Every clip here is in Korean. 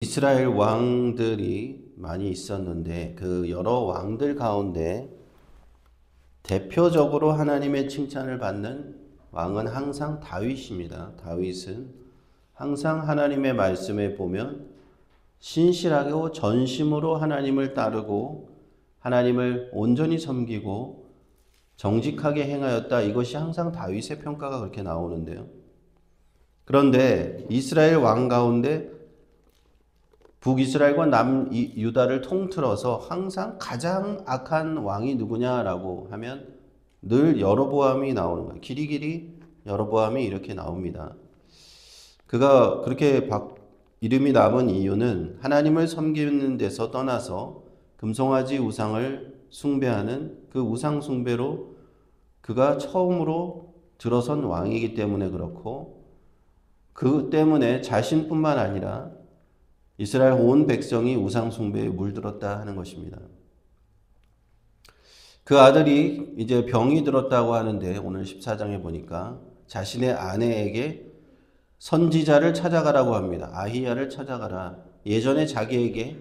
이스라엘 왕들이 많이 있었는데 그 여러 왕들 가운데 대표적으로 하나님의 칭찬을 받는 왕은 항상 다윗입니다. 다윗은 항상 하나님의 말씀에 보면 신실하고 전심으로 하나님을 따르고 하나님을 온전히 섬기고 정직하게 행하였다. 이것이 항상 다윗의 평가가 그렇게 나오는데요. 그런데 이스라엘 왕 가운데 북이스라엘과 남유다를 통틀어서 항상 가장 악한 왕이 누구냐라고 하면 늘 여로보암이 나오는 거예요. 길이길이 여로보암이 이렇게 나옵니다. 그가 그렇게 이름이 남은 이유는 하나님을 섬기는 데서 떠나서 금송아지 우상을 숭배하는 그 우상 숭배로 그가 처음으로 들어선 왕이기 때문에 그렇고, 그 때문에 자신뿐만 아니라 이스라엘 온 백성이 우상 숭배에 물들었다 하는 것입니다. 그 아들이 이제 병이 들었다고 하는데 오늘 14장에 보니까 자신의 아내에게 선지자를 찾아가라고 합니다. 아히야를 찾아가라. 예전에 자기에게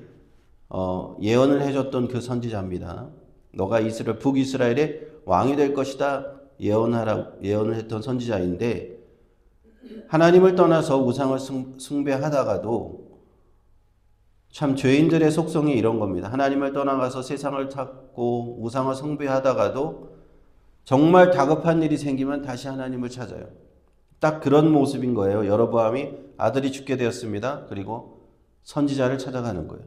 예언을 해줬던 그 선지자입니다. 너가 북이스라엘의 왕이 될 것이다 예언을 했던 선지자인데, 하나님을 떠나서 우상을 숭배하다가도 참 죄인들의 속성이 이런 겁니다. 하나님을 떠나가서 세상을 찾고 우상을 숭배하다가도 정말 다급한 일이 생기면 다시 하나님을 찾아요. 딱 그런 모습인 거예요. 여로보암이 아들이 죽게 되었습니다. 그리고 선지자를 찾아가는 거예요.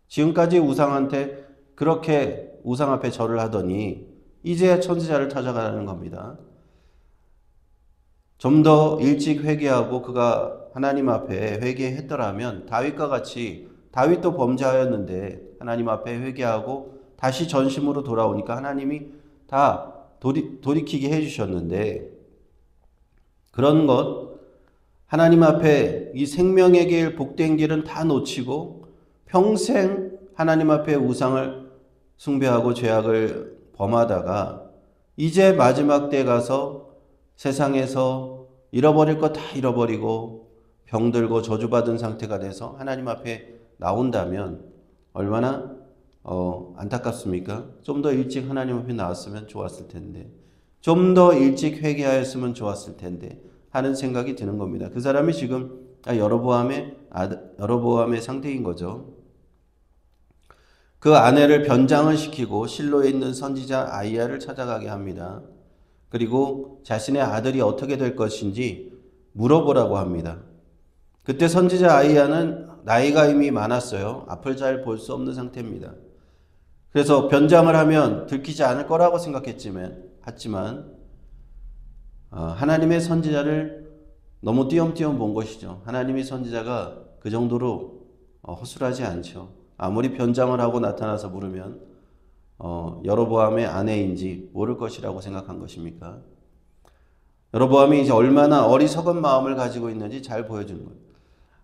지금까지 우상한테 그렇게 우상 앞에 절을 하더니 이제 선지자를 찾아가는 겁니다. 좀 더 일찍 회개하고 그가 하나님 앞에 회개했더라면 다윗과 같이, 다윗도 범죄하였는데 하나님 앞에 회개하고 다시 전심으로 돌아오니까 하나님이 다 돌이키게 해주셨는데, 그런 것, 하나님 앞에 이 생명의 길, 복된 길은 다 놓치고 평생 하나님 앞에 우상을 숭배하고 죄악을 범하다가 이제 마지막 때 가서 세상에서 잃어버릴 거 다 잃어버리고 병들고 저주받은 상태가 돼서 하나님 앞에 나온다면 얼마나 안타깝습니까? 좀 더 일찍 하나님 앞에 나왔으면 좋았을 텐데, 좀 더 일찍 회개하였으면 좋았을 텐데 하는 생각이 드는 겁니다. 그 사람이 지금 여로보암의 상태인 거죠. 그 아내를 변장을 시키고 실로에 있는 선지자 아히야를 찾아가게 합니다. 그리고 자신의 아들이 어떻게 될 것인지 물어보라고 합니다. 그때 선지자 아히야는 나이가 이미 많았어요. 앞을 잘 볼 수 없는 상태입니다. 그래서 변장을 하면 들키지 않을 거라고 생각했지만 하나님의 선지자를 너무 띄엄띄엄 본 것이죠. 하나님의 선지자가 그 정도로 허술하지 않죠. 아무리 변장을 하고 나타나서 물으면 여로보암의 아내인지 모를 것이라고 생각한 것입니까? 여로보암이 이제 얼마나 어리석은 마음을 가지고 있는지 잘 보여주는 거예요.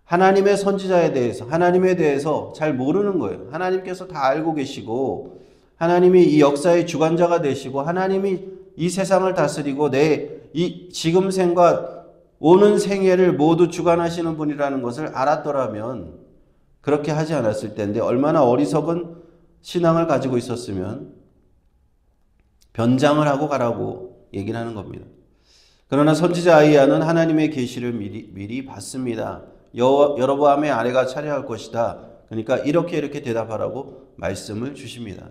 하나님의 선지자에 대해서, 하나님에 대해서 잘 모르는 거예요. 하나님께서 다 알고 계시고 하나님이 이 역사의 주관자가 되시고 하나님이 이 세상을 다스리고 내 이 지금 생과 오는 생애를 모두 주관하시는 분이라는 것을 알았더라면 그렇게 하지 않았을 텐데, 얼마나 어리석은 신앙을 가지고 있었으면 변장을 하고 가라고 얘기를 하는 겁니다. 그러나 선지자 아히야는 하나님의 계시를 미리 받습니다. 여로보암의 아내가 차려할 것이다. 그러니까 이렇게 대답하라고 말씀을 주십니다.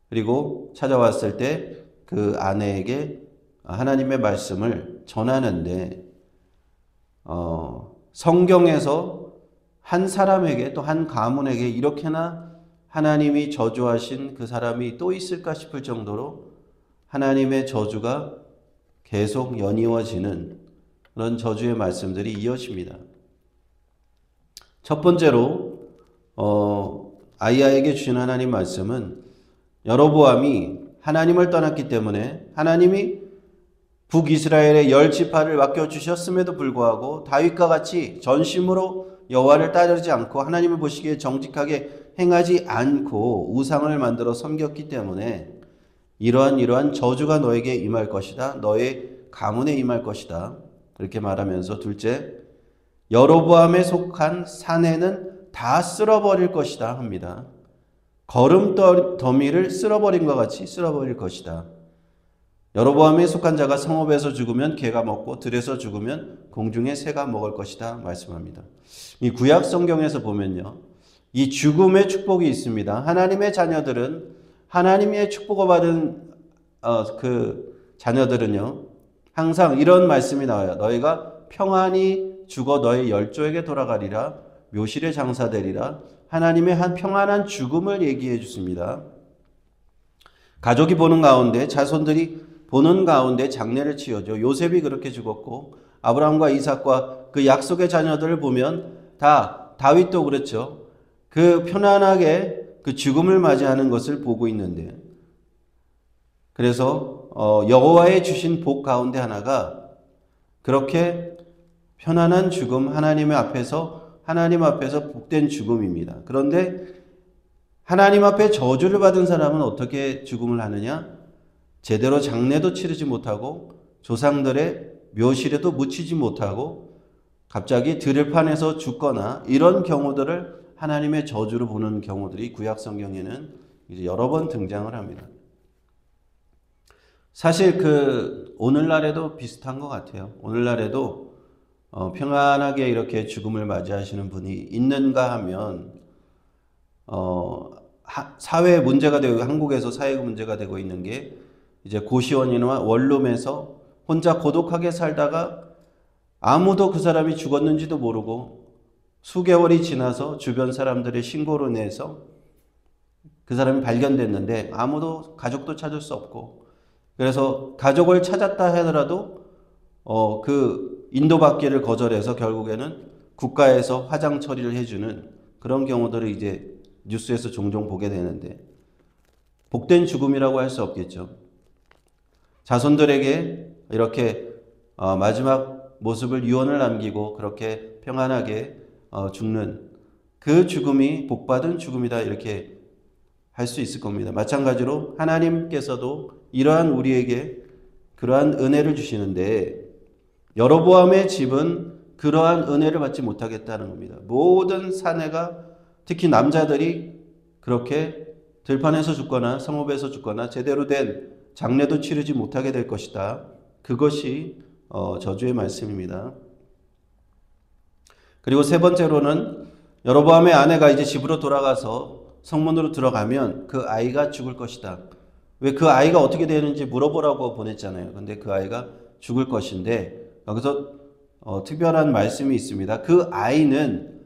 그리고 찾아왔을 때 그 아내에게 하나님의 말씀을 전하는데, 성경에서 한 사람에게, 또 한 가문에게 이렇게나 하나님이 저주하신 그 사람이 또 있을까 싶을 정도로 하나님의 저주가 계속 연이어지는 그런 저주의 말씀들이 이어집니다. 첫 번째로 아히야에게 주신 하나님 말씀은 여로보암이 하나님을 떠났기 때문에 하나님이 북이스라엘의 10지파를 맡겨주셨음에도 불구하고 다윗과 같이 전심으로 여호와를 따르지 않고 하나님을 보시기에 정직하게 행하지 않고 우상을 만들어 섬겼기 때문에 이러한 저주가 너에게 임할 것이다. 너의 가문에 임할 것이다. 그렇게 말하면서 둘째, 여로보암에 속한 사내는 다 쓸어버릴 것이다 합니다. 거름더미를 쓸어버린 것 같이 쓸어버릴 것이다. 여로보암에 속한 자가 성읍에서 죽으면 개가 먹고 들에서 죽으면 공중의 새가 먹을 것이다 말씀합니다. 이 구약 성경에서 보면요, 이 죽음의 축복이 있습니다. 하나님의 자녀들은, 하나님의 축복을 받은 그 자녀들은요, 항상 이런 말씀이 나와요. 너희가 평안히 죽어 너희 열조에게 돌아가리라. 묘실에 장사되리라. 하나님의 한 평안한 죽음을 얘기해 주십니다. 가족이 보는 가운데, 자손들이 보는 가운데 장례를 치러죠. 요셉이 그렇게 죽었고, 아브라함과 이삭과 그 약속의 자녀들을 보면 다, 다윗도 그렇죠. 그 편안하게 그 죽음을 맞이하는 것을 보고 있는데, 그래서 여호와의 주신 복 가운데 하나가 그렇게 편안한 죽음, 하나님 앞에서 복된 죽음입니다. 그런데 하나님 앞에 저주를 받은 사람은 어떻게 죽음을 하느냐? 제대로 장례도 치르지 못하고 조상들의 묘실에도 묻히지 못하고 갑자기 들판에서 죽거나 이런 경우들을 하나님의 저주로 보는 경우들이 구약 성경에는 이제 여러 번 등장을 합니다. 사실 오늘날에도 비슷한 것 같아요. 오늘날에도 평안하게 이렇게 죽음을 맞이하시는 분이 있는가 하면 사회 문제가 되고, 한국에서 사회 문제가 되고 있는 게 이제 고시원이나 원룸에서 혼자 고독하게 살다가 아무도 그 사람이 죽었는지도 모르고 수개월이 지나서 주변 사람들의 신고로 인해서 그 사람이 발견됐는데 아무도 가족도 찾을 수 없고, 그래서 가족을 찾았다 하더라도 그 인도받기를 거절해서 결국에는 국가에서 화장 처리를 해주는 그런 경우들을 이제 뉴스에서 종종 보게 되는데, 복된 죽음이라고 할 수 없겠죠. 자손들에게 이렇게 마지막 모습을 유언을 남기고 그렇게 평안하게 죽는 그 죽음이 복받은 죽음이다, 이렇게 할 수 있을 겁니다. 마찬가지로 하나님께서도 이러한 우리에게 그러한 은혜를 주시는데, 여로보암의 집은 그러한 은혜를 받지 못하겠다는 겁니다. 모든 사내가, 특히 남자들이 그렇게 들판에서 죽거나 성읍에서 죽거나 제대로 된 장례도 치르지 못하게 될 것이다. 그것이 저주의 말씀입니다. 그리고 세 번째로는 여로보암의 아내가 이제 집으로 돌아가서 성문으로 들어가면 그 아이가 죽을 것이다. 왜 그 아이가 어떻게 되는지 물어보라고 보냈잖아요. 근데 그 아이가 죽을 것인데, 여기서 특별한 말씀이 있습니다. 그 아이는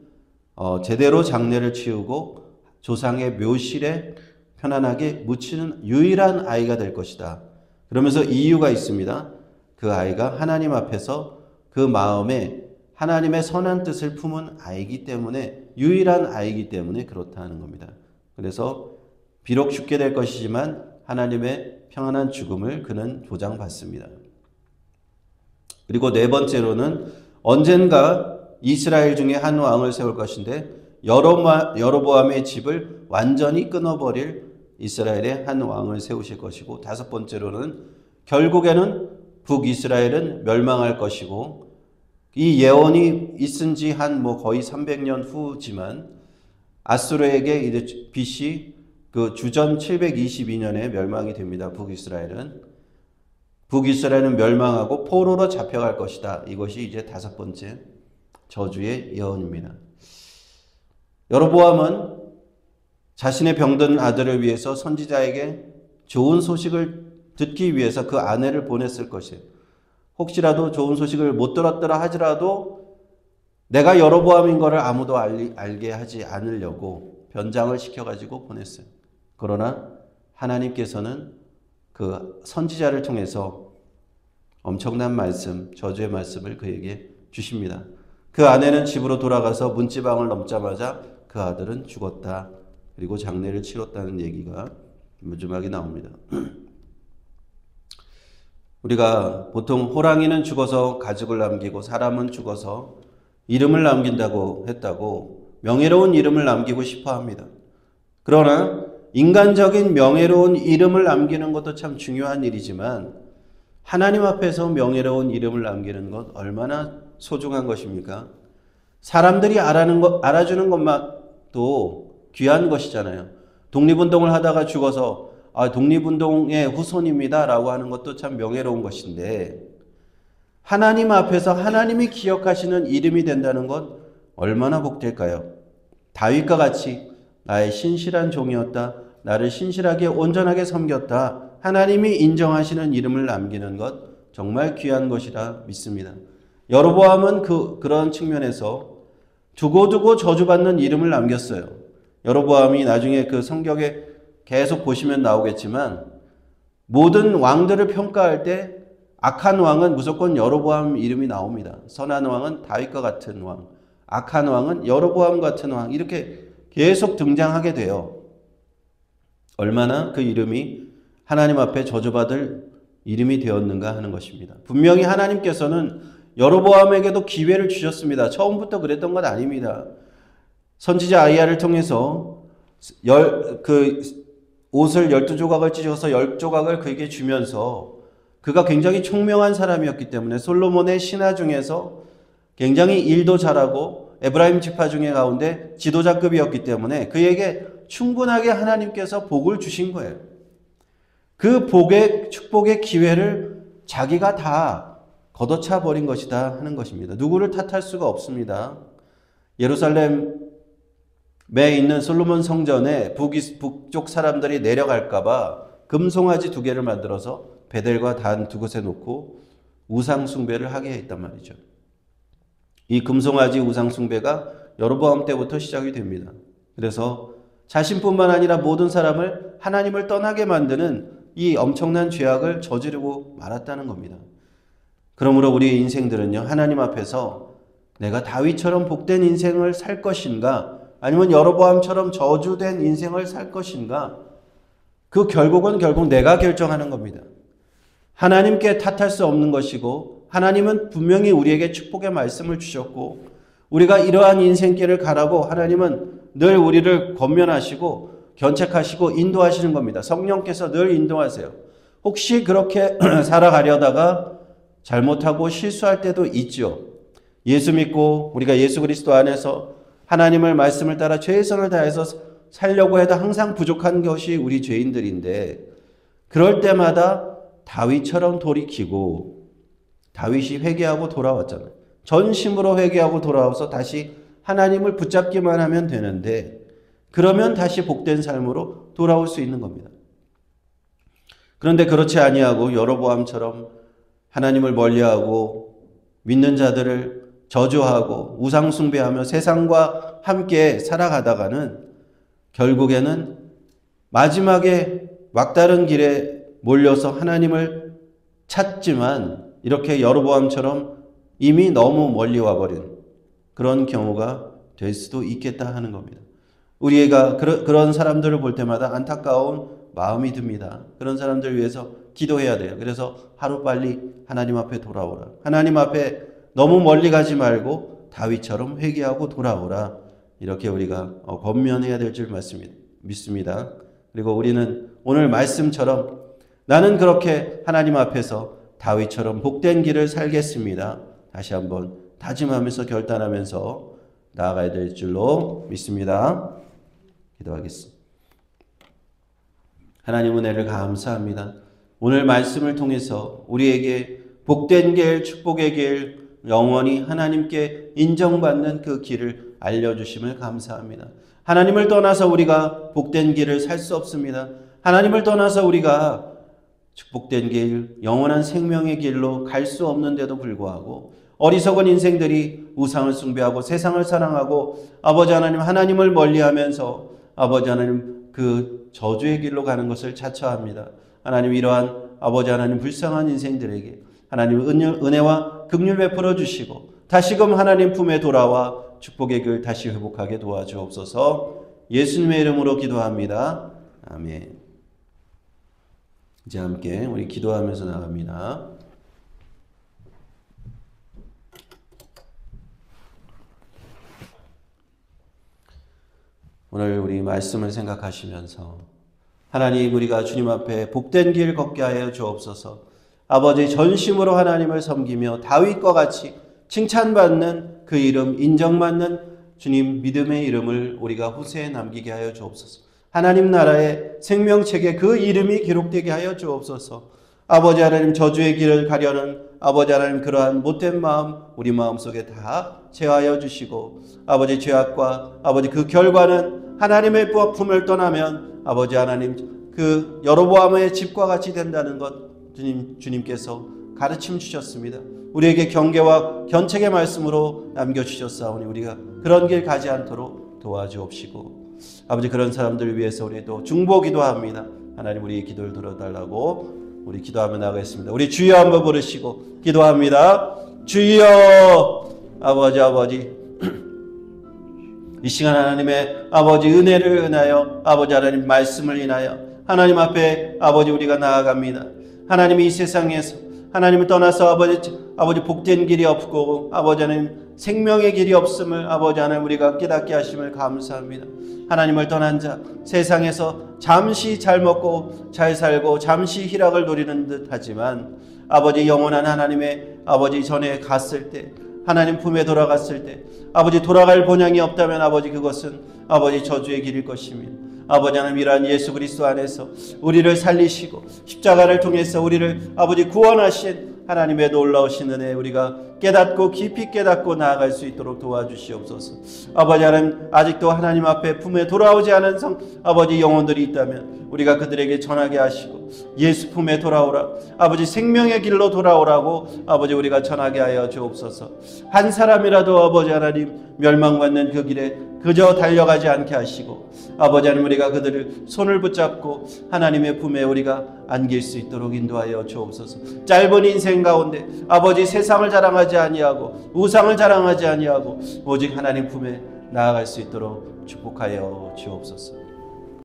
제대로 장례를 치우고 조상의 묘실에 편안하게 묻히는 유일한 아이가 될 것이다. 그러면서 이유가 있습니다. 그 아이가 하나님 앞에서 그 마음에 하나님의 선한 뜻을 품은 아이기 때문에, 유일한 아이기 때문에 그렇다는 겁니다. 그래서 비록 죽게 될 것이지만 하나님의 평안한 죽음을 그는 보장받습니다. 그리고 네 번째로는 언젠가 이스라엘 중에 한 왕을 세울 것인데, 여로보암의 집을 완전히 끊어버릴 이스라엘의 한 왕을 세우실 것이고, 다섯 번째로는 결국에는 북이스라엘은 멸망할 것이고, 이 예언이 있은 지 한 거의 300년 후지만 아수르에게 이제 BC 주전 722년에 멸망이 됩니다. 북이스라엘은 멸망하고 포로로 잡혀갈 것이다. 이것이 이제 다섯 번째 저주의 예언입니다. 여로보암은 자신의 병든 아들을 위해서 선지자에게 좋은 소식을 듣기 위해서 그 아내를 보냈을 것이에요. 혹시라도 좋은 소식을 못 들었더라 하더라도 내가 여로보암인 것을 아무도 알게 하지 않으려고 변장을 시켜가지고 보냈어요. 그러나 하나님께서는 그 선지자를 통해서 엄청난 말씀, 저주의 말씀을 그에게 주십니다. 그 아내는 집으로 돌아가서 문지방을 넘자마자 그 아들은 죽었다. 그리고 장례를 치렀다는 얘기가 마지막에 나옵니다. 우리가 보통 호랑이는 죽어서 가죽을 남기고 사람은 죽어서 이름을 남긴다고 했다고 명예로운 이름을 남기고 싶어 합니다. 그러나 인간적인 명예로운 이름을 남기는 것도 참 중요한 일이지만 하나님 앞에서 명예로운 이름을 남기는 것 얼마나 소중한 것입니까? 사람들이 알아주는 것만 또 귀한 것이잖아요. 독립운동을 하다가 죽어서 독립운동의 후손입니다 라고 하는 것도 참 명예로운 것인데, 하나님 앞에서 하나님이 기억하시는 이름이 된다는 것 얼마나 복될까요? 다윗과 같이 나의 신실한 종이었다, 나를 신실하게 온전하게 섬겼다, 하나님이 인정하시는 이름을 남기는 것 정말 귀한 것이라 믿습니다. 여로보암은 그런 측면에서 두고두고 저주받는 이름을 남겼어요. 여로보암이 나중에 그 성경에 계속 보시면 나오겠지만, 모든 왕들을 평가할 때 악한 왕은 무조건 여로보암 이름이 나옵니다. 선한 왕은 다윗과 같은 왕, 악한 왕은 여로보암 같은 왕, 이렇게 계속 등장하게 돼요. 얼마나 그 이름이 하나님 앞에 저주받을 이름이 되었는가 하는 것입니다. 분명히 하나님께서는 여로보암에게도 기회를 주셨습니다. 처음부터 그랬던 건 아닙니다. 선지자 아이야를 통해서 옷을 12조각을 찢어서 10조각을 그에게 주면서, 그가 굉장히 총명한 사람이었기 때문에 솔로몬의 신하 중에서 굉장히 일도 잘하고 에브라임 지파 중에 가운데 지도자급이었기 때문에 그에게 충분하게 하나님께서 복을 주신 거예요. 그 축복의 기회를 자기가 다 걷어차 버린 것이다 하는 것입니다. 누구를 탓할 수가 없습니다. 예루살렘에 있는 솔로몬 성전에 북쪽 사람들이 내려갈까봐 금송아지 2개를 만들어서 베델과 단 2곳에 놓고 우상 숭배를 하게 했단 말이죠. 이 금송아지 우상 숭배가 여로보암 때부터 시작이 됩니다. 그래서 자신뿐만 아니라 모든 사람을 하나님을 떠나게 만드는 이 엄청난 죄악을 저지르고 말았다는 겁니다. 그러므로 우리의 인생들은요, 하나님 앞에서 내가 다윗처럼 복된 인생을 살 것인가, 아니면 여로보암처럼 저주된 인생을 살 것인가, 그 결국 내가 결정하는 겁니다. 하나님께 탓할 수 없는 것이고, 하나님은 분명히 우리에게 축복의 말씀을 주셨고, 우리가 이러한 인생길을 가라고 하나님은 늘 우리를 권면하시고 견책하시고 인도하시는 겁니다. 성령께서 늘 인도하세요. 혹시 그렇게 살아가려다가 잘못하고 실수할 때도 있죠. 예수 믿고 우리가 예수 그리스도 안에서 하나님의 말씀을 따라 최선을 다해서 살려고 해도 항상 부족한 것이 우리 죄인들인데, 그럴 때마다 다윗처럼 돌이키고, 다윗이 회개하고 돌아왔잖아요. 전심으로 회개하고 돌아와서 다시 하나님을 붙잡기만 하면 되는데, 그러면 다시 복된 삶으로 돌아올 수 있는 겁니다. 그런데 그렇지 아니하고 여로보암처럼 하나님을 멀리하고 믿는 자들을 저주하고 우상 숭배하며 세상과 함께 살아가다가는 결국에는 마지막에 막다른 길에 몰려서 하나님을 찾지만, 이렇게 여로보암처럼 이미 너무 멀리 와버린 그런 경우가 될 수도 있겠다 하는 겁니다. 우리가 그런 사람들을 볼 때마다 안타까운 마음이 듭니다. 그런 사람들을 위해서 기도해야 돼요. 그래서 하루빨리 하나님 앞에 돌아오라. 하나님 앞에 너무 멀리 가지 말고 다윗처럼 회개하고 돌아오라. 이렇게 우리가 권면해야 될 줄 믿습니다. 그리고 우리는 오늘 말씀처럼 나는 그렇게 하나님 앞에서 다윗처럼 복된 길을 살겠습니다. 다시 한번 다짐하면서 결단하면서 나아가야 될 줄로 믿습니다. 기도하겠습니다. 하나님 은혜를 감사합니다. 오늘 말씀을 통해서 우리에게 복된 길, 축복의 길, 영원히 하나님께 인정받는 그 길을 알려주심을 감사합니다. 하나님을 떠나서 우리가 복된 길을 살 수 없습니다. 하나님을 떠나서 우리가 축복된 길, 영원한 생명의 길로 갈 수 없는데도 불구하고 어리석은 인생들이 우상을 숭배하고 세상을 사랑하고 아버지 하나님, 하나님을 멀리하면서 아버지 하나님 그 저주의 길로 가는 것을 자처합니다. 하나님, 이러한 아버지 하나님 불쌍한 인생들에게 하나님 은혜와 긍휼 베풀어 주시고 다시금 하나님 품에 돌아와 축복의 길 다시 회복하게 도와주옵소서. 예수님의 이름으로 기도합니다. 아멘. 이제 함께 우리 기도하면서 나갑니다. 오늘 우리 말씀을 생각하시면서 하나님, 우리가 주님 앞에 복된 길 걷게 하여 주옵소서. 아버지, 전심으로 하나님을 섬기며 다윗과 같이 칭찬받는 그 이름, 인정받는 주님 믿음의 이름을 우리가 후세에 남기게 하여 주옵소서. 하나님 나라의 생명책에 그 이름이 기록되게 하여 주옵소서. 아버지 하나님, 저주의 길을 가려는 아버지 하나님, 그러한 못된 마음 우리 마음속에 다 제하여 주시고, 아버지 죄악과 아버지 그 결과는 하나님의 품을 떠나면 아버지 하나님 그 여로보암의 집과 같이 된다는 것 주님께서 가르침 주셨습니다. 우리에게 경계와 견책의 말씀으로 남겨주셨사오니 우리가 그런 길 가지 않도록 도와주옵시고, 아버지 그런 사람들을 위해서 우리도 중보기도 합니다. 하나님 우리의 기도를 들어달라고 우리 기도하며 나가겠습니다. 우리 주여 한번 부르시고 기도합니다. 주여. 아버지 이 시간 하나님의 아버지 은혜를 인하여 아버지 하나님 말씀을 인하여 하나님 앞에 아버지 우리가 나아갑니다. 하나님이 이 세상에서 하나님을 떠나서 아버지 복된 길이 없고 아버지 하나님 생명의 길이 없음을 아버지 하나님 우리가 깨닫게 하심을 감사합니다. 하나님을 떠난 자 세상에서 잠시 잘 먹고 잘 살고 잠시 희락을 누리는 듯 하지만 아버지 영원한 하나님의 아버지 전에 갔을 때, 하나님 품에 돌아갔을 때 아버지 돌아갈 본향이 없다면 아버지 그것은 아버지 저주의 길일 것입니다. 아버지 하나님 이러한 예수 그리스도 안에서 우리를 살리시고 십자가를 통해서 우리를 아버지 구원하신 하나님의 놀라우신 은혜 우리가 깨닫고 깊이 깨닫고 나아갈 수 있도록 도와주시옵소서. 아버지 하나님 아직도 하나님 앞에 품에 돌아오지 않은 아버지 영혼들이 있다면 우리가 그들에게 전하게 하시고 예수 품에 돌아오라, 아버지 생명의 길로 돌아오라고 아버지 우리가 전하게 하여 주옵소서. 한 사람이라도 아버지 하나님 멸망받는 그 길에 그저 달려가지 않게 하시고 아버지 하나님 우리가 그들을 손을 붙잡고 하나님의 품에 우리가 안길 수 있도록 인도하여 주옵소서. 짧은 인생 가운데 아버지 세상을 자랑하지 아니하고 우상을 자랑하지 아니하고 오직 하나님 품에 나아갈 수 있도록 축복하여 주옵소서.